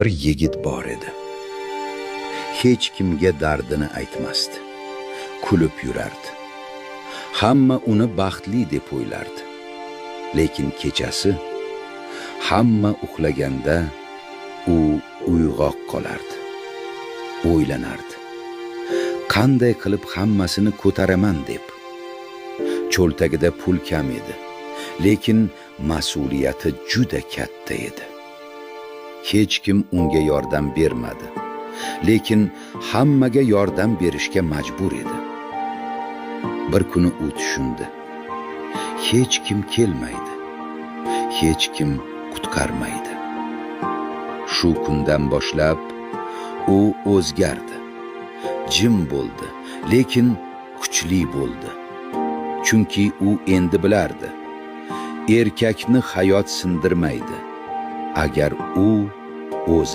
Bir yigit bor edi. Hech kimga dardini aytmasdi. Kulib yurardi. Hamma uni baxtli deb o'ylardi. Lekin kechasi hamma uxlaganda u uyg'oq qolardi. O'ylanardi. Qanday qilib hammasini ko'taraman deb. Cho'ltagida pul kam edi, lekin mas'uliyati juda katta edi. Hech kim unga yordam bermadi, lekin hammaga yordam berishga majbur edi. Bir kuni u tushundi. Hech kim kelmaydi. Hech kim qutqarmaydi. Shu kundan boshlab u o'zgardi. Jim bo'ldi, lekin kuchli bo'ldi. Chunki u endi bilardi. Erkakni hayot sindirmaydi, agar u o'zi